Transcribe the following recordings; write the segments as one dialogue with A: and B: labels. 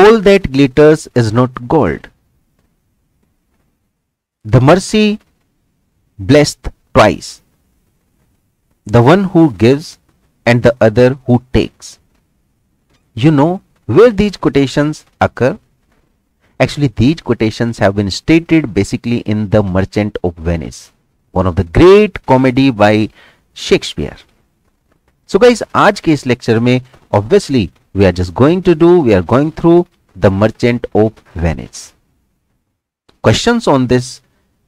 A: all that glitters is not gold. The mercy blessed twice, the one who gives and the other who takes. You know where these quotations occur? Actually, these quotations have been stated basically in The Merchant of Venice, one of the great comedy by Shakespeare. So guys, आज के इस lecture में obviously we are just going through The Merchant of Venice. Questions on this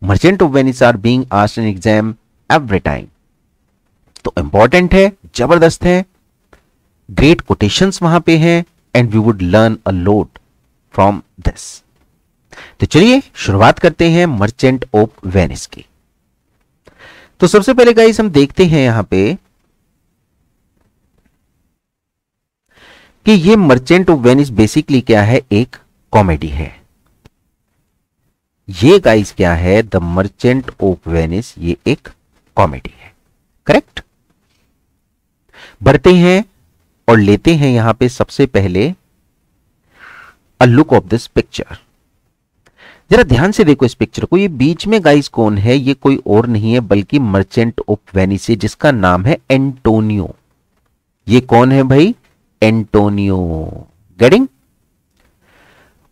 A: Merchant of Venice are being asked in exam every time. तो important है, जबरदस्त है, great quotations वहां पे हैं, and we would learn a lot from this. तो चलिए शुरुआत करते हैं मर्चेंट ऑफ वेनिस की। तो सबसे पहले गाइस हम देखते हैं यहां पे कि ये मर्चेंट ऑफ वेनिस बेसिकली क्या है, एक कॉमेडी है। ये गाइस क्या है, द मर्चेंट ऑफ वेनिस, ये एक कॉमेडी है, करेक्ट। बढ़ते हैं और लेते हैं यहां पे सबसे पहले a look of this picture. जरा ध्यान से देखो इस पिक्चर को। ये बीच में गाइस कौन है, ये कोई और नहीं है बल्कि मर्चेंट ऑफ वेनिस है, जिसका नाम है एंटोनियो। ये कौन है भाई, एंटोनियो, गेटिंग।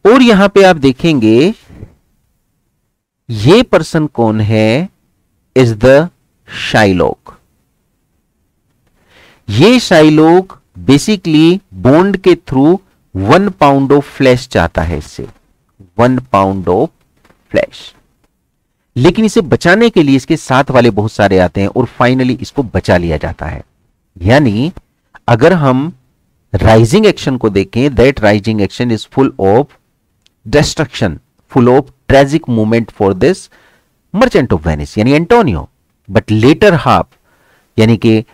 A: और यहां पे आप देखेंगे ये पर्सन कौन है, इज द शाइलॉक। ये शाइलॉक बेसिकली बॉन्ड के थ्रू 1 पाउंड ऑफ फ्लैश चाहता है, इससे 1 पाउंड ऑफ फ्लैश, लेकिन इसे बचाने के लिए इसके साथ वाले बहुत सारे आते हैं और फाइनली इसको बचा लिया जाता है। यानी अगर हम राइजिंग एक्शन को देखें, that rising action is full of destruction, full of tragic movement for this merchant of Venice यानी एंटोनियो। बट लेटर हाफ यानी कि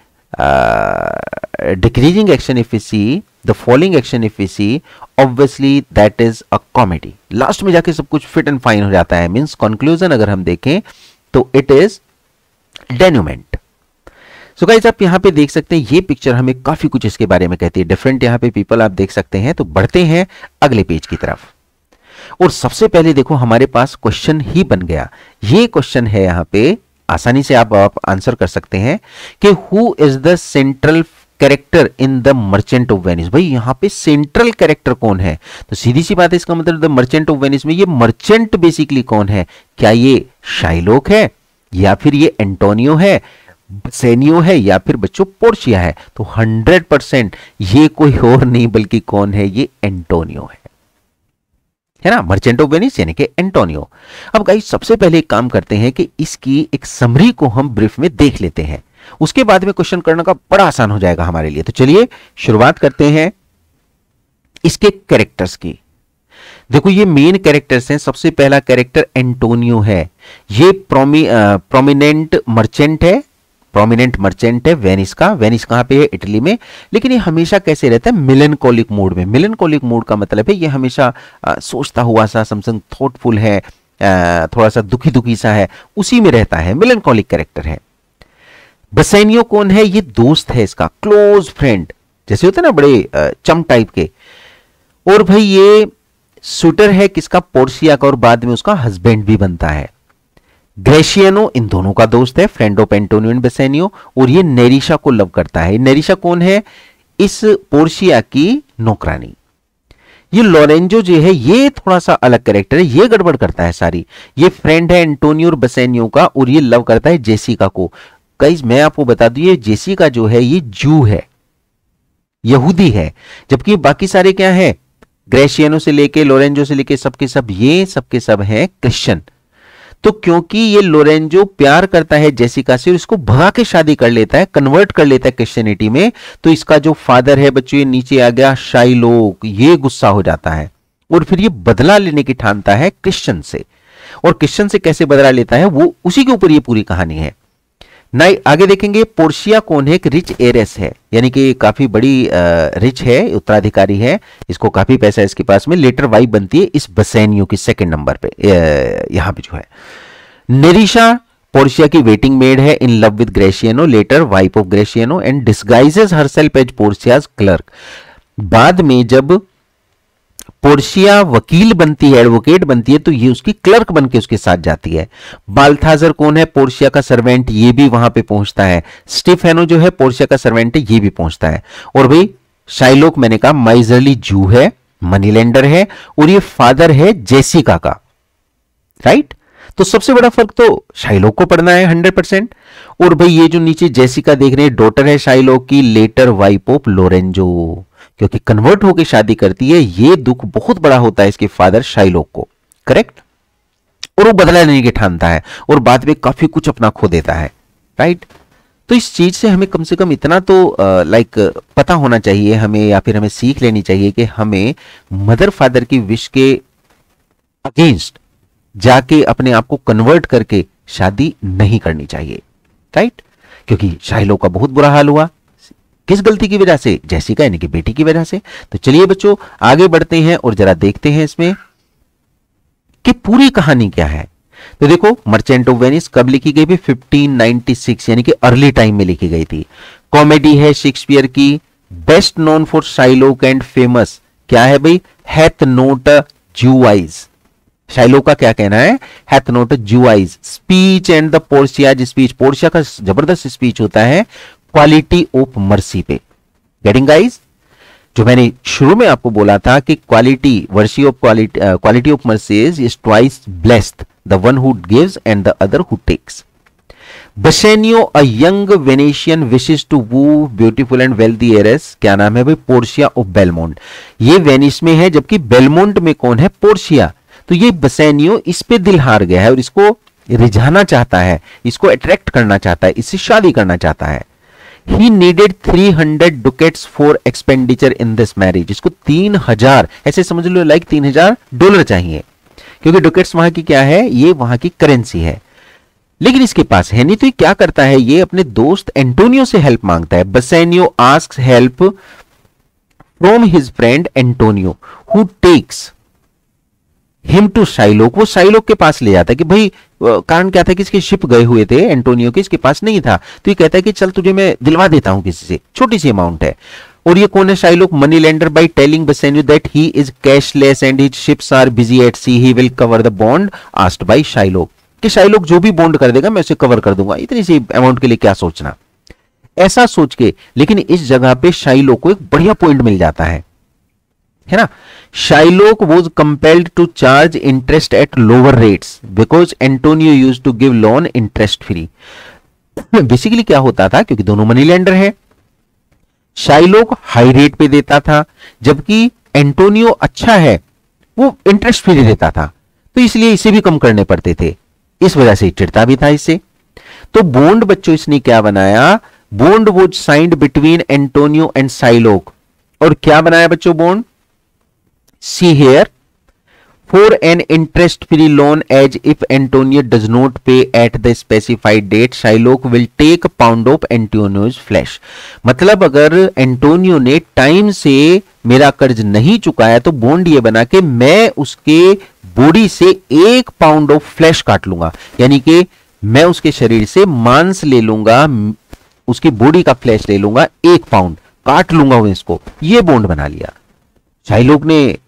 A: decreasing action if we see, the falling action if we see, obviously that is a comedy. Last में जाके सब कुछ fit and fine हो जाता है। मींस कंक्लूजन अगर हम देखें तो इट इज डेन्यूमेंट। सो गाइस आप यहां पे देख सकते हैं, ये पिक्चर हमें काफी कुछ इसके बारे में कहती है। डिफरेंट यहां पे पीपल आप देख सकते हैं। तो बढ़ते हैं अगले पेज की तरफ और सबसे पहले देखो हमारे पास क्वेश्चन ही बन गया। ये क्वेश्चन है यहां पे, आसानी से आप आंसर कर सकते हैं कि who is the central character in the merchant of Venice. भाई यहां पे सेंट्रल कैरेक्टर कौन है, तो सीधी सी बात है, इसका मतलब द मर्चेंट ऑफ वेनिस में ये मर्चेंट बेसिकली कौन है, क्या ये शाइलॉक है या फिर ये एंटोनियो है, बेसेनियो है या फिर बच्चों पोर्शिया है। तो 100% ये कोई और नहीं बल्कि कौन है, ये एंटोनियो है ना, मर्चेंट ऑफ वेनिस यानी कि एंटोनियो। अब गाइस सबसे पहले एक काम करते हैं कि इसकी एक समरी को हम ब्रीफ में देख लेते हैं, उसके बाद में क्वेश्चन करना का बड़ा आसान हो जाएगा हमारे लिए। तो चलिए शुरुआत करते हैं इसके कैरेक्टर्स की। देखो ये मेन कैरेक्टर्स हैं। सबसे पहला कैरेक्टर एंटोनियो है। ये प्रोमिनेंट मर्चेंट है वेनिस का। वेनिस कहां पे है, इटली में। लेकिन ये हमेशा कैसे रहता है, मिलनकोलिक मूड में। मिलनकोलिक मूड का मतलब है ये हमेशा सोचता हुआ सा, समथिंग थॉटफुल है, थोड़ा सा दुखी दुखी सा है, उसी में रहता है, मिलनकोलिक कैरेक्टर है। बेसेनियो कौन है, ये दोस्त है इसका, क्लोज फ्रेंड, जैसे होते हैं ना बड़े चम टाइप के। और भाई ये सुटर है किसका, पोर्शिया का, और बाद में उसका हस्बैंड भी बनता है। ग्रेशियनो इन दोनों का दोस्त है, friend of Antonio and Bassanio. और ये नेरिशा को लव करता है। नेरिशा कौन है, इस पोर्शिया की नौकरानी। ये लोरेंजो जो है ये थोड़ा सा अलग कैरेक्टर है, ये गड़बड़ करता है सारी। ये फ्रेंड है एंटोनियो और बेसेनियो का और ये लव करता है जेसिका को। गाइस मैं आपको बता दूं, ये जेसिका जो है ये जू है, यहूदी है, जबकि बाकी सारे क्या है, ग्रेशियनो से लेके लोरेंजो से लेके सबके सब ये सबके सब हैं क्रिश्चियन। तो क्योंकि ये लोरेंजो प्यार करता है जेसिका से और इसको भगा के शादी कर लेता है, कन्वर्ट कर लेता है क्रिश्चियनिटी में, तो इसका जो फादर है बच्चों, ये नीचे आ गया शाइलॉक, ये गुस्सा हो जाता है और फिर ये बदला लेने की ठानता है क्रिश्चियन से। और क्रिश्चियन से कैसे बदला लेता है वो उसी के ऊपर ये पूरी कहानी है। नहीं आगे देखेंगे, पोर्शिया कौन है, एक रिच एरेस है, यानी कि काफी बड़ी रिच है, उत्तराधिकारी है, इसको काफी पैसा है इसके पास में। लेटर वाइफ बनती है इस बेसेनियो की सेकंड नंबर पे, यहां पे जो है। नेरिशा पोर्शिया की वेटिंग मेड है, in love with Gratiano, later wife of Gratiano, and disguises herself as Portia's clerk. बाद में जब पोर्शिया वकील बनती है, एडवोकेट बनती है, तो ये उसकी क्लर्क बन के उसके साथ जाती है। बाल्थाजर कौन है? पोर्शिया का सर्वेंट, ये भी वहां पे पहुंचता है। स्टीफेनो जो है पोर्शिया का सर्वेंट है, ये भी पहुंचता है। और भाई शाइलोक मैंने कहा माइजरली जू है, मनी लेंडर है, और ये फादर है जेसिका का, राइट। तो सबसे बड़ा फर्क तो शाइलोक को पढ़ना है 100%। और भाई ये जो नीचे जेसिका देख रहे हैं, डॉटर है शाइलोक की, लेटर वाइफ ऑफ लोरेंजो, क्योंकि कन्वर्ट होकर शादी करती है। ये दुख बहुत बड़ा होता है इसके फादर शाइलोक को, करेक्ट। और वो बदला लेने की ठानता है और बाद में काफी कुछ अपना खो देता है, राइट। तो इस चीज से हमें कम से कम इतना तो लाइक पता होना चाहिए हमें, या फिर हमें सीख लेनी चाहिए कि हमें मदर फादर की विश के अगेंस्ट जाके अपने आप को कन्वर्ट करके शादी नहीं करनी चाहिए, राइट। क्योंकि शाइलोक का बहुत बुरा हाल हुआ, किस गलती की वजह से? जेसिका यानी कि बेटी की वजह से। तो चलिए बच्चों आगे बढ़ते हैं और जरा देखते हैं इसमें कि पूरी कहानी क्या है। तो देखो मर्चेंट ऑफ वेनिस कब लिखी गई? 1596 यानी कि अर्ली टाइम में लिखी गई थी। कॉमेडी है शेक्सपियर की, best known for Shylock and famous क्या है भाई? Hath not Jew eyes. Shylock का क्या कहना है? Hath not Jew eyes. Speech and the Portia speech, Portia का जबरदस्त स्पीच होता है क्वालिटी ऑफ मर्सी पे। Getting guys? जो मैंने शुरू में आपको बोला था कि quality of mercy is twice blessed, the one who gives and the other who takes. Bassanio a young Venetian wishes to woo beautiful and wealthy heiress, क्या नाम है भाई? Portia of Belmont. ये वेनिस में है, जबकि बेलमोंट में कौन है? पोर्शिया। तो ये बसेनियो इस पे दिल हार गया है और इसको रिझाना चाहता है, इसको अट्रैक्ट करना चाहता है, इससे शादी करना चाहता है। He needed 300 ducats for expenditure in this marriage. इसको 3000 ऐसे समझ लो, लाइक $3000 चाहिए, क्योंकि डुकेट्स वहां की क्या है? ये वहां की करेंसी है। लेकिन इसके पास है नहीं, तो ये क्या करता है? ये अपने दोस्त एंटोनियो से हेल्प मांगता है। Bassanio asks help from his friend Antonio who takes him to Shylock. वो शाइलोक के पास ले जाता है कि भाई कारण क्या था कि इसके शिप गए हुए थे एंटोनियो के, इसके पास नहीं था, तो ये कहता है कि चल तुझे मैं दिलवा देता हूं किसी से, छोटी सी अमाउंट है। और ये कौन है Shylock? Money lender. By telling Bassanio that he is cashless and his ships are busy at sea, he will cover the bond asked by Shylock, कि शाइलोक जो भी बॉन्ड कर देगा मैं उसे कवर कर दूंगा, इतनी सी अमाउंट के लिए क्या सोचना, ऐसा सोच के। लेकिन इस जगह पे शाइलोक को एक बढ़िया पॉइंट मिल जाता है ना। Shylock was compelled to charge interest at lower rates because Antonio used to give loan interest free. Basically क्या होता था, क्योंकि दोनों मनी लेंडर है, शाइलोक हाई रेट पे देता था, जबकि एंटोनियो अच्छा है, वो इंटरेस्ट फ्री देता था, तो इसलिए इसे भी कम करने पड़ते थे। इस वजह से चिढ़ता भी था इससे। तो बॉन्ड बच्चों इसने क्या बनाया? Bond was signed between Antonio and Shylock. और क्या बनाया बच्चों bond? See here, for an interest-free loan, as if Antonio does not pay at the specified date, Shylock will take a pound of Antonio's flesh. मतलब अगर Antonio ने time से मेरा कर्ज नहीं चुकाया तो बॉन्ड ये बना के मैं उसके बॉडी से 1 पाउंड ऑफ फ्लैश काट लूंगा, यानी कि मैं उसके शरीर से मांस ले लूंगा, उसकी बॉडी का फ्लैश ले लूंगा, 1 पाउंड काट लूंगा इसको। ये बॉन्ड बना लिया। शाइलोक ने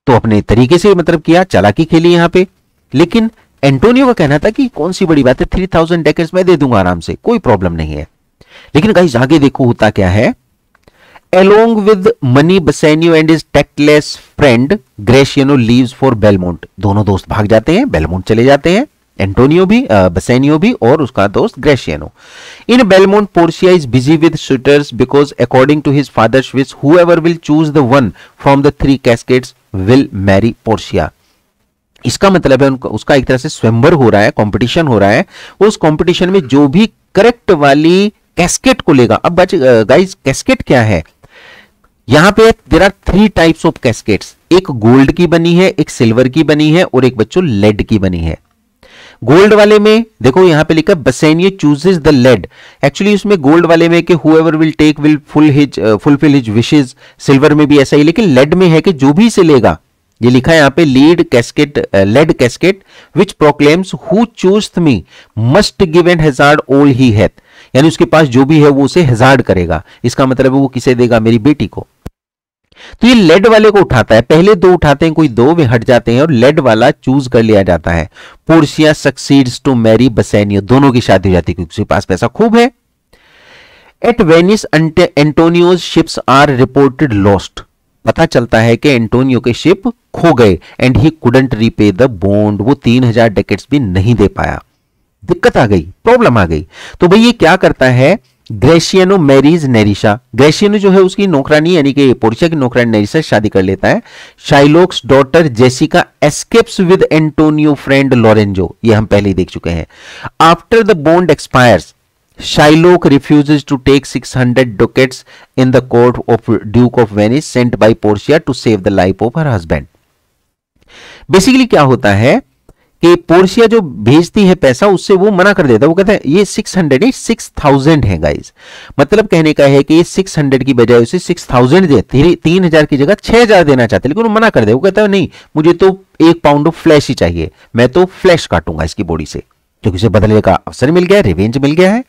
A: तो अपने तरीके से मतलब किया, चालाकी खेली यहां पे, लेकिन एंटोनियो का कहना था कि कौन सी बड़ी बात है, 3000 डेकेट्स मैं दे दूंगा आराम से, कोई प्रॉब्लम नहीं है। लेकिन गाइस आगे देखो होता क्या है। Along with money, Bassanio and his tactless friend Gratiano leaves for Belmont. दोनों दोस्त भाग जाते हैं, बेलमोंट चले जाते हैं, एंटोनियो भी, बसेनियो भी और उसका दोस्त ग्रेशियनो। In Belmont, Portia is busy with suitors because according to his father's wish, whoever will choose the one from the 3 cascades will marry Portia. इसका मतलब है उसका एक तरह से स्वयंवर हो रहा है, कंपटीशन हो रहा है। उस कंपटीशन में जो भी करेक्ट वाली कैस्केट को लेगा। अब गाइस कैस्केट क्या है? यहां पे there are 3 types of caskets, एक गोल्ड की बनी है, एक सिल्वर की बनी है और एक बच्चों लेड की बनी है। गोल्ड वाले में देखो यहां पे लिखा Bassanio chooses the lead. Actually उसमें गोल्ड वाले में कि whoever will take will fulfil his wishes. Silver में भी ऐसा ही, लेकिन लेड में है कि जो भी इसे लेगा, ये लिखा है यहां पे lead casket, lead casket which proclaims who chooseth me must give and hazard all he hath, यानी उसके पास जो भी है वो उसे हैजार्ड करेगा। इसका मतलब है वो किसे देगा? मेरी बेटी को। तो ये लेड वाले को उठाता है, पहले दो उठाते हैं, कोई दो वे हट जाते हैं और लेड वाला चूज कर लिया जाता है। पोर्शिया सक्सीड्स टू मैरी बसेनियो, दोनों की शादी हो जाती है क्योंकि उसके पास पैसा खूब है। At Venice Antonio's ships are reported lost, पता चलता है कि एंटोनियो के शिप खो गए। And he couldn't repay the bond, वो 3000 डेकेट्स भी नहीं दे पाया। दिक्कत आ गई, प्रॉब्लम आ गई। तो भाई ये क्या करता है, ग्रेशियनो मैरीज नेरिशा, ग्रेशियनो जो है उसकी नौकरानी यानी कि पोर्शिया की नौकरानी नेरिशा शादी कर लेता है। Shylock's daughter Jessica escapes with Antonio friend Lorenzo, ये हम पहले ही देख चुके हैं। After the bond expires Shylock refuses to take 600 ducats in the court of Duke of Venice sent by Portia to save the life of her husband. Basically क्या होता है कि पोर्शिया जो भेजती है पैसा, उससे वो मना कर देता है। वो कहता है ये 600 नहीं 6000 है गाइस, मतलब कहने का है कि ये 600 की बजाय उसे 6000 दे, 3000 की जगह 6000 देना चाहते, लेकिन वो मना कर दे। वो कहता है नहीं, मुझे तो 1 पाउंड ऑफ फ्लैश ही चाहिए, मैं तो फ्लैश काटूंगा इसकी बॉडी से, क्योंकि उसे बदलने का अवसर मिल गया, रिवेंज मिल गया है।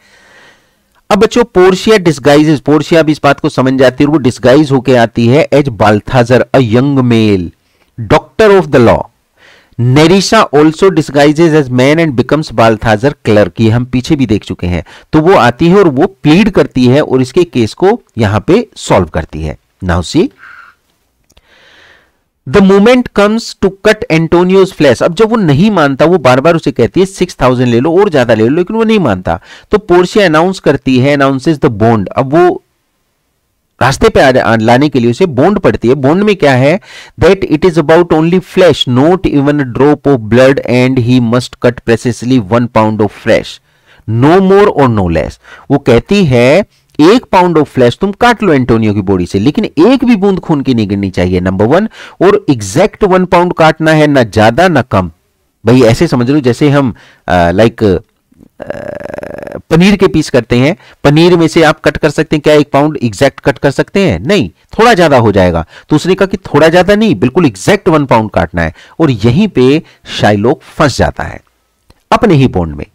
A: अब बच्चों पोर्शिया डिस्गाइजेस, पोर्शिया भी इस बात को समझ जाती है और वो डिस्गाइज होके आती है as Balthazar, a young male doctor of the law. Nerissa also disguises as man and becomes Balthazar clerk, ये हम पीछे भी देख चुके हैं। तो वो आती है और वो प्लीड करती है और इसके केस को यहां पे सॉल्व करती है। Now see the moment comes to cut Antonio's flesh, अब जब वो नहीं मानता, वो बार बार उसे कहती है 6000 ले लो और ज्यादा ले लो, लेकिन वो नहीं मानता। तो पोर्शिया अनाउंस करती है, अनाउंसेस द बॉन्ड, अब वो रास्ते पे लाने के लिए उसे बॉन्ड पड़ती है। बॉन्ड में क्या है, that it is about only flesh, not even a drop of blood and he must cut precisely 1 pound of flesh, no more और नो लेस। वो कहती है 1 पाउंड ऑफ फ्लैश तुम काट लो एंटोनियो की बॉडी से, लेकिन एक भी बूंद खून की नहीं गिरनी चाहिए, नंबर 1। और एग्जैक्ट 1 पाउंड काटना है, ना ज्यादा ना कम। भाई ऐसे समझ लो जैसे हम लाइक पनीर के पीस करते हैं, पनीर में से आप कट कर सकते हैं क्या 1 पाउंड एग्जैक्ट कट कर सकते हैं? नहीं, थोड़ा ज्यादा हो जाएगा। तो उसने कहा कि थोड़ा ज्यादा नहीं, बिल्कुल एग्जैक्ट 1 पाउंड काटना है। और यहीं पे शाइलोक फंस जाता है अपने ही बॉन्ड में।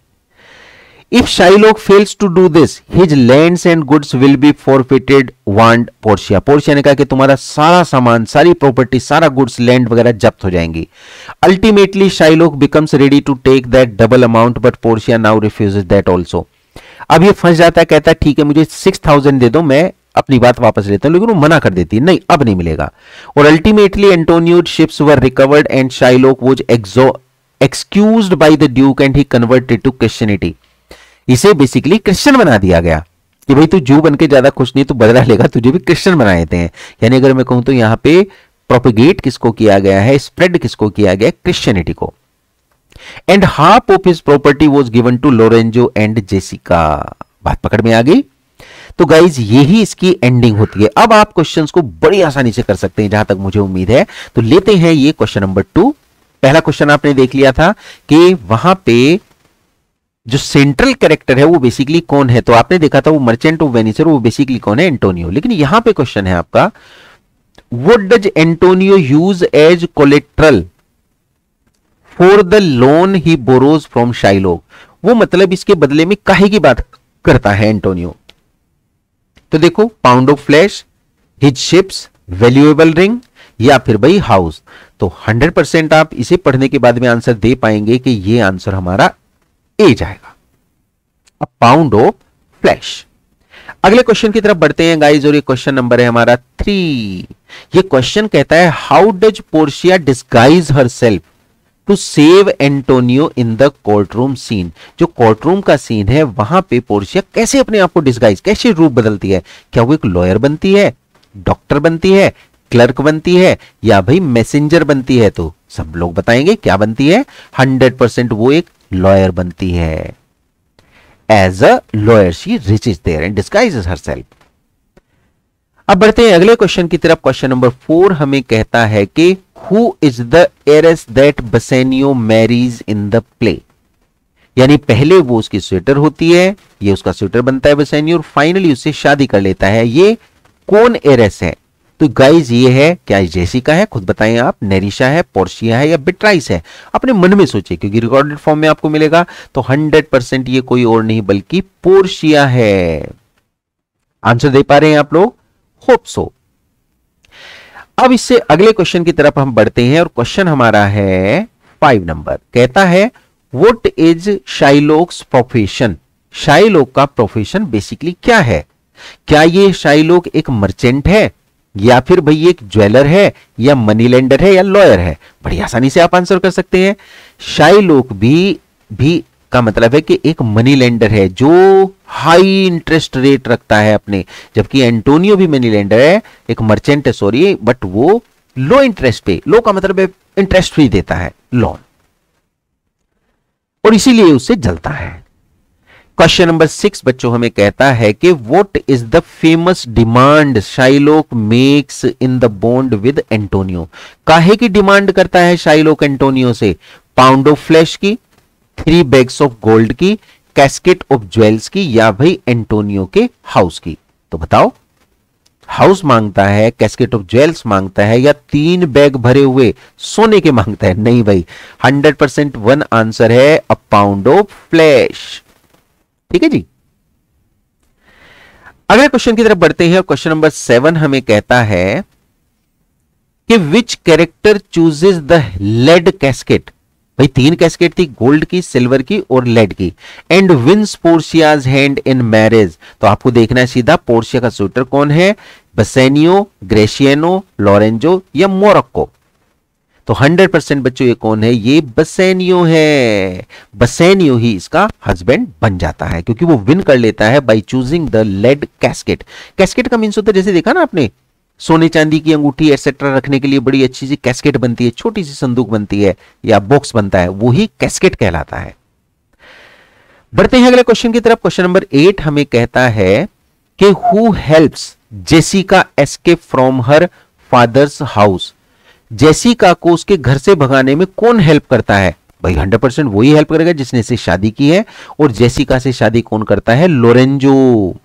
A: If Shylock fails to do this, his lands and goods will be forfeited, warned Portia. Portia ने कहा कि तुम्हारा सारा सामान, सारी प्रॉपर्टी, सारा गुड्स, लैंड वगैरह जब्त हो जाएंगी। Ultimately, Shylock becomes ready to take that double amount, but Portia now refuses that also. अब ये फंस जाता है, कहता है ठीक है मुझे 6000 दे दो, मैं अपनी बात वापस लेता हूं, लेकिन वो मना कर देती है, नहीं अब नहीं मिलेगा। और ultimately Antonio's ships were recovered and Shylock was excused by the duke and he converted to Christianity. इसे बेसिकली क्रिश्चियन बना दिया गया कि भाई तू जू बन के ज्यादा खुश नहीं, तू बदला लेगा, तुझे भी क्रिश्चियन बना देते हैं। यानी अगर मैं कहूं तो यहां पे प्रोपेगेट किसको किया गया है, स्प्रेड किसको किया गया, क्रिश्चियनिटी को। And half of his property was given to Lorenzo and Jessica. बात पकड़ में आ गई? तो गाइज यही इसकी एंडिंग होती है। अब आप क्वेश्चंस को बड़ी आसानी से कर सकते हैं जहां तक मुझे उम्मीद है। तो लेते हैं ये क्वेश्चन नंबर 2। पहला क्वेश्चन आपने देख लिया था कि वहां पे जो सेंट्रल कैरेक्टर है वो बेसिकली कौन है, तो आपने देखा था वो मर्चेंट ऑफ वेनिस, वो बेसिकली कौन है, एंटोनियो। लेकिन यहां पे क्वेश्चन है आपका, what does Antonio use as collateral for the loan he borrows from Shylock. वो मतलब इसके बदले में काहे की बात करता है एंटोनियो। तो देखो, pound of flash, his ships, valuable ring, या फिर भाई हाउस। तो 100% आप इसे पढ़ने के बाद में आंसर दे पाएंगे कि ये आंसर हमारा ए जाएगा, अ पाउंड ऑफ फ्लैश। अगले क्वेश्चन की तरफ बढ़ते हैं गाइस, और ये क्वेश्चन नंबर है हमारा 3। ये क्वेश्चन कहता है, how does Portia disguise herself to save Antonio in the courtroom scene. जो कोर्टरूम का सीन है वहां पे पोर्शिया कैसे अपने आप को डिस्गाइज, कैसे रूप बदलती है? क्या वो एक लॉयर बनती है, डॉक्टर बनती है, क्लर्क बनती है, या भाई मैसेंजर बनती है? तो सब लोग बताएंगे क्या बनती है। 100% वो एक लॉयर बनती है। As a lawyer she reaches there and disguises herself. अब बढ़ते हैं अगले क्वेश्चन की तरफ। क्वेश्चन नंबर 4 हमें कहता है कि who is the heiress that Bassanio marries in the play. यानी पहले वो उसकी स्वेटर होती है, ये उसका स्वेटर बनता है बसेनियो, और फाइनली उससे शादी कर लेता है। ये कौन हेiress है? तो गाइज ये है, क्या जेसिका है? खुद बताएं आप। नेरिशा है, पोर्शिया है, या बिट्राइस है? अपने मन में सोचिए, क्योंकि रिकॉर्डेड फॉर्म में आपको मिलेगा। तो 100% ये कोई और नहीं बल्कि पोर्शिया है। आंसर दे पा रहे हैं आप लोग? Hope so. अब इससे अगले क्वेश्चन की तरफ हम बढ़ते हैं और क्वेश्चन हमारा है 5 नंबर। कहता है व्हाट इज शाइलोक्स प्रोफेशन। शाइलोक का प्रोफेशन बेसिकली क्या है? क्या ये शाइलोक एक मर्चेंट है, या फिर भाई एक ज्वेलर है, या मनी लेंडर है, या लॉयर है? बड़ी आसानी से आप आंसर कर सकते हैं। शाइलोक भी का मतलब है कि एक मनी लेंडर है जो हाई इंटरेस्ट रेट रखता है अपने, जबकि एंटोनियो भी मनी लेंडर है, एक मर्चेंट है सॉरी, बट वो लो इंटरेस्ट पे, लो का मतलब है इंटरेस्ट फ्री देता है लोन, और इसीलिए उससे जलता है। क्वेश्चन नंबर 6 बच्चों हमें कहता है कि what is the famous demand Shylock makes in the bond with Antonio. काहे की डिमांड करता है शाइलोक एंटोनियो से? पाउंड ऑफ फ्लैश की, 3 बैग्स ऑफ गोल्ड की, कैस्केट ऑफ ज्वेल्स की, या भाई एंटोनियो के हाउस की? तो बताओ, हाउस मांगता है, कैस्केट ऑफ ज्वेल्स मांगता है, या 3 बैग भरे हुए सोने के मांगता है? नहीं भाई, 100% वन आंसर है अ पाउंड ऑफ फ्लैश। ठीक है जी। अगले क्वेश्चन की तरफ बढ़ते हैं। क्वेश्चन नंबर 7 हमें कहता है कि which character chooses the lead casket. भाई 3 कैस्केट थी, गोल्ड की, सिल्वर की और लेड की, and wins Portia's hand in marriage. तो आपको देखना है सीधा, पोर्शिया का सूटर कौन है? बसेनियो, ग्रेशियनो, लॉरेंजो या मोरक्को? तो 100% बच्चों ये कौन है? ये बसेनियो है। बसेनियो ही इसका हस्बैंड बन जाता है क्योंकि वो विन कर लेता है by choosing the lead casket. Casket का मीन्स होता है, जैसे देखा ना आपने, सोने चांदी की अंगूठी एटसेट्रा रखने के लिए बड़ी अच्छी सी कैस्केट बनती है, छोटी सी संदूक बनती है या बॉक्स बनता है, वो ही कैस्केट कहलाता है। बढ़ते हैं अगले क्वेश्चन की तरफ। क्वेश्चन नंबर 8 हमें कहता है कि who helps Jessica escape from her father's house. Jessica को उसके घर से भगाने में कौन हेल्प करता है? भाई 100% वही हेल्प करेगा जिसने इससे शादी की है, और जेसिका से शादी कौन करता है? लोरेंजो।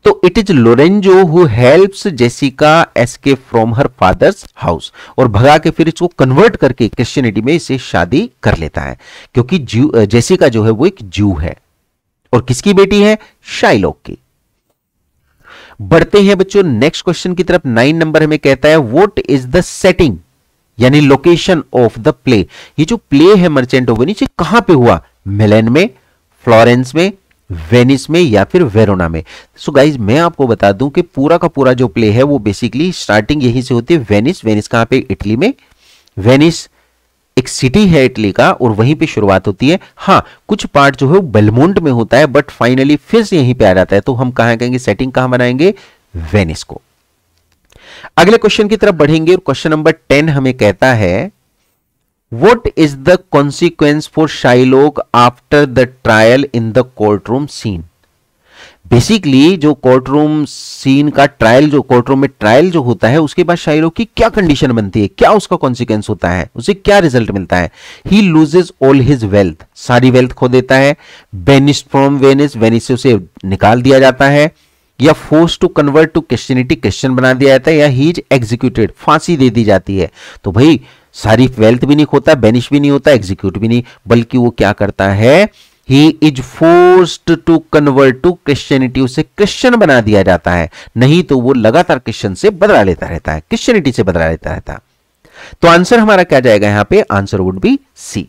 A: तो it is Lorenzo who helps Jessica escape from her father's house, और भगा के फिर इसको कन्वर्ट करके क्रिश्चियनिटी में इससे शादी कर लेता है, क्योंकि जेसिका जो है वो एक जू है, और किसकी बेटी है? शाइलोक की। बढ़ते हैं बच्चों नेक्स्ट क्वेश्चन की तरफ। 9 नंबर हमें कहता है व्हाट इज द सेटिंग यानी लोकेशन ऑफ द प्ले। ये जो प्ले है मर्चेंट ऑफ वेनिस, ये कहां पे हुआ? मिलान में, फ्लोरेंस में, वेनिस में, या फिर वेरोना में? सो गाइज मैं आपको बता दूं कि पूरा का पूरा जो प्ले है वो बेसिकली स्टार्टिंग यहीं से होती है, वेनिस। वेनिस कहां पे? इटली में। वेनिस एक सिटी है इटली का, और वहीं पे शुरुआत होती है। हां, कुछ पार्ट जो है वो बेलमोंट में होता है, बट फाइनली फिर से यहीं पे आ जाता है। तो हम कहां कहेंगे सेटिंग, कहां बनाएंगे? वेनिस को। अगले क्वेश्चन की तरफ बढ़ेंगे, और क्वेश्चन नंबर 10 हमें कहता है what is the consequence for Shylock after the trial in the court room scene. Basically जो कोर्ट रूम सीन का ट्रायल, जो कोर्ट रूम में ट्रायल जो होता है, उसके बाद शाइलोक की क्या कंडीशन बनती है, क्या उसका कॉन्सिक्वेंस होता है, उसे क्या रिजल्ट मिलता है? ही लूजेस ऑल हिज वेल्थ, सारी वेल्थ खो देता है। बेनिस्ड फ्रॉम वेनिस, वेनिस से उसे निकाल दिया जाता है, या force to convert to Christianity, Christian बना दिया जाता है, या ही इज एग्जीक्यूटेड, फांसी दे दी जाती है। तो भाई सारी वेल्थ भी नहीं खोता, बेनिश भी नहीं होता, एग्जीक्यूट भी नहीं, बल्कि वो क्या करता है? He is forced to convert to Christianity, उसे क्रिश्चियन बना दिया जाता है, नहीं तो वो लगातार क्रिश्चियन से बदला लेता रहता है, क्रिश्चियनिटी से बदला लेता रहता है। तो आंसर हमारा क्या जाएगा यहां पे? Answer would be C.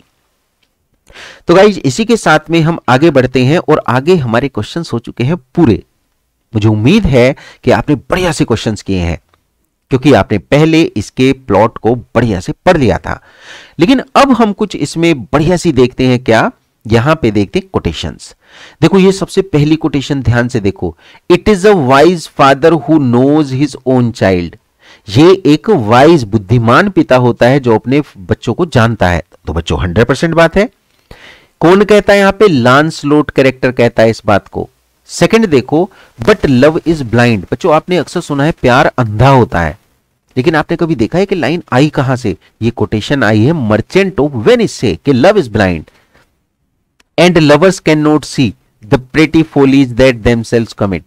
A: तो गाइज इसी के साथ में हम आगे बढ़ते हैं, और आगे हमारे क्वेश्चंस हो चुके हैं पूरे। मुझे उम्मीद है कि आपने बढ़िया से क्वेश्चंस किए हैं, क्योंकि आपने पहले इसके प्लॉट को बढ़िया से पढ़ लिया था। लेकिन अब हम कुछ इसमें बढ़िया सी देखते हैं। क्या? यहां पे देखते हैं कोटेशंस। देखो ये सबसे पहली कोटेशन ध्यान से देखो, it is a wise father who knows his own child. ये एक वाइज बुद्धिमान पिता होता है जो अपने बच्चों को जानता है। तो बच्चों 100% बात है। कौन कहता है यहां पे? लांसलोट कैरेक्टर कहता है इस बात को। सेकंड देखो, बट लव इज ब्लाइंड। बच्चों आपने अक्सर सुना है प्यार अंधा होता है, लेकिन आपने कभी देखा है कि लाइन आई कहां से? ये कोटेशन आई है मर्चेंट ऑफ वेनिस से, कि love is blind and lovers can not see the pretty follies that themselves commit.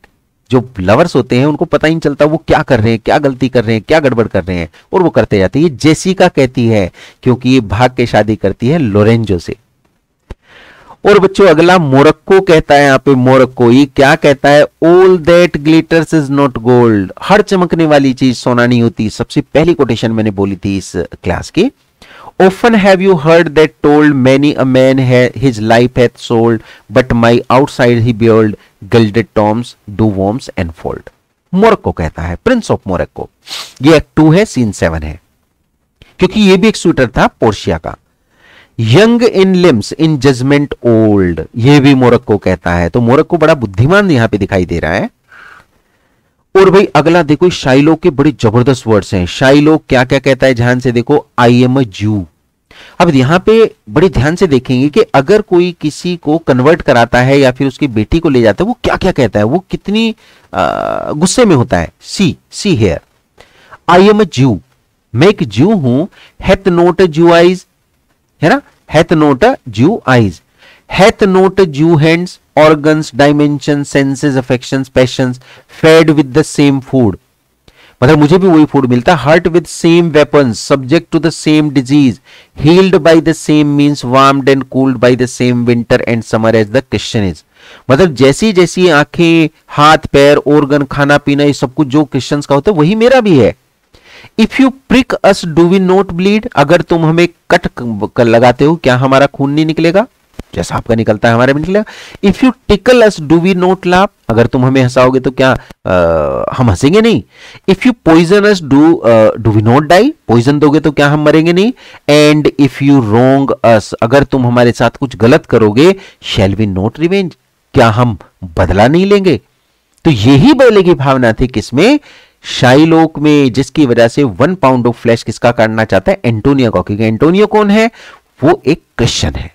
A: जो लवर्स होते हैं उनको पता ही नहीं चलता वो क्या कर रहे हैं, क्या गलती कर रहे हैं, क्या गड़बड़ कर रहे हैं, और वो करते जाते हैं। ये जेसिका कहती है, क्योंकि ये भाग के शादी करती है लोरेंजो से। और बच्चों अगला मोरक्को कहता है, यहां पे मोरक्को ये क्या कहता है, all that glitters is not gold, हर चमकने वाली चीज सोना नहीं होती। सबसे पहली कोटेशन मैंने बोली थी इस क्लास की। Often have you heard that told many a man his life hath sold, but my outside he behold gilded toms do worms and fold। Morocco कहता है, प्रिंस ऑफ मोरक्को। ये एक्ट 2 है, scene 7 है, क्योंकि ये भी एक शूटर था पोर्शिया का। Young in limbs in judgment old, ये भी मोरक्को कहता है। तो मोरक्को बड़ा बुद्धिमान यहां पे दिखाई दे रहा है। और भाई अगला देखो, शाइलोक के बड़े जबरदस्त वर्ड्स हैं। शाइलोक क्या क्या कहता है, ध्यान से देखो, आई एम अ जू। अब यहां पे बड़े ध्यान से देखेंगे कि अगर कोई किसी को कन्वर्ट कराता है या फिर उसकी बेटी को ले जाता है, वो क्या क्या कहता है, वो कितनी गुस्से में होता है। See here, I am a जू, मैं एक जू हूं। हैथ नोट अ जू आइज, है ना, हैथ नोट अ जू आइज, हैथ नोट अ जू hands, organs, dimensions, senses, affections, passions, fed with the same food। मतलब मुझे भी वही फूड मिलता है। hurt with same weapons, subject to the same disease, healed by the same means, warmed and cooled by the same winter and summer as the Christian is। मतलब जैसी जैसी आंखें, हाथ पैर, organ, खाना पीना, ये सब कुछ जो क्रिश्चियंस का होता है वही मेरा भी है। If you prick us do we not bleed, अगर तुम हमें कट लगाते हो क्या हमारा खून नहीं निकलेगा, जैसा आपका निकलता है हमारे भी निकलेगा। If you tickle us do we not laugh, अगर तुम हमें हंसाओगे तो क्या हम हंसेंगे नहीं। If you poison us do we not die, poison दोगे तो क्या हम मरेंगे नहीं। And if you wrong us, अगर तुम हमारे साथ कुछ गलत करोगे, शैल वी नॉट रिवेंज, क्या हम बदला नहीं लेंगे। तो यही बोले की भावना थी किसमें, शाइलोक में, जिसकी वजह से 1 पाउंड ऑफ फ्लैश किसका काटना चाहता है, एंटोनियो का, क्योंकि एंटोनियो कौन है, वो एक क्रिश्चियन है।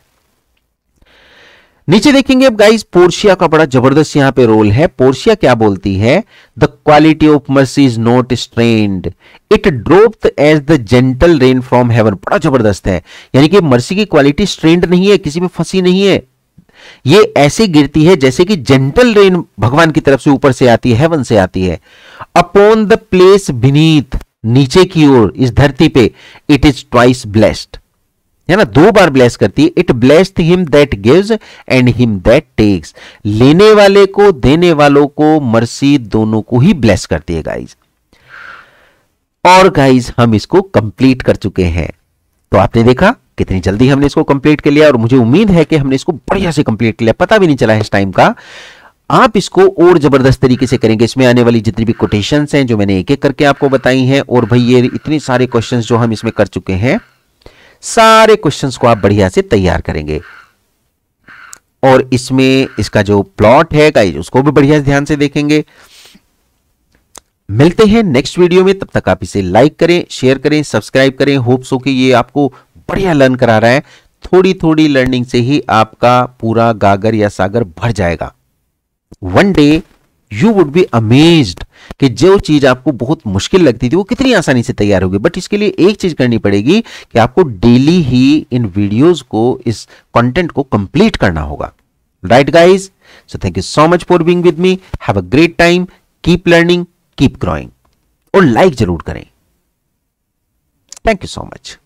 A: नीचे देखेंगे अब गाइस, पोर्शिया का बड़ा जबरदस्त यहां पे रोल है। पोर्शिया क्या बोलती है, the quality of mercy is not strained, it dropped as the gentle rain from heaven. बड़ा जबरदस्त है, यानी कि मर्सी की क्वालिटी स्ट्रेन्ड नहीं है, किसी में फंसी नहीं है, ये ऐसे गिरती है जैसे कि जेंटल रेन भगवान की तरफ से ऊपर से आती है, हेवन से आती है। अपॉन द प्लेस बीनीथ, नीचे की ओर, इस धरती पे, इट इज ट्वाइस ब्लेस्ड, है ना, 2 बार ब्लेस करती है। It blessed him that gives and him that takes, लेने वाले को, देने वालों को, मर्सी दोनों को ही ब्लेस करती है गाइज। और गाइज हम इसको कंप्लीट कर चुके हैं। तो आपने देखा कितनी जल्दी हमने इसको कंप्लीट कर लिया, और मुझे उम्मीद है कि हमने इसको बढ़िया से कंप्लीट कर लिया, पता भी नहीं चला है इस टाइम का। आप इसको और जबरदस्त तरीके से करेंगे। इसमें आने वाली जितनी भी कोटेशंस हैं जो मैंने एक एक करके आपको बताई हैं, और भाई ये इतने सारे क्वेश्चंस जो हम इसमें कर चुके हैं, सारे क्वेश्चंस को आप बढ़िया से तैयार करेंगे। और इसमें इसका जो प्लॉट है गाइस, उसको भी बढ़िया ध्यान से देखेंगे। मिलते हैं नेक्स्ट वीडियो में, तब तक आप इसे लाइक करें, शेयर करें, सब्सक्राइब करें। होप सो कि ये आपको बढ़िया लर्न करा रहा है। थोड़ी थोड़ी लर्निंग से ही आपका पूरा गागर या सागर भर जाएगा। One day you would be amazed कि जो चीज आपको बहुत मुश्किल लगती थी वो कितनी आसानी से तैयार होगी। बट इसके लिए एक चीज करनी पड़ेगी कि आपको डेली ही इन वीडियोस को, इस कंटेंट को कंप्लीट करना होगा। Right guys, so thank you so much for being with me. Have a great time, keep learning, keep growing, और लाइक जरूर करें। Thank you so much.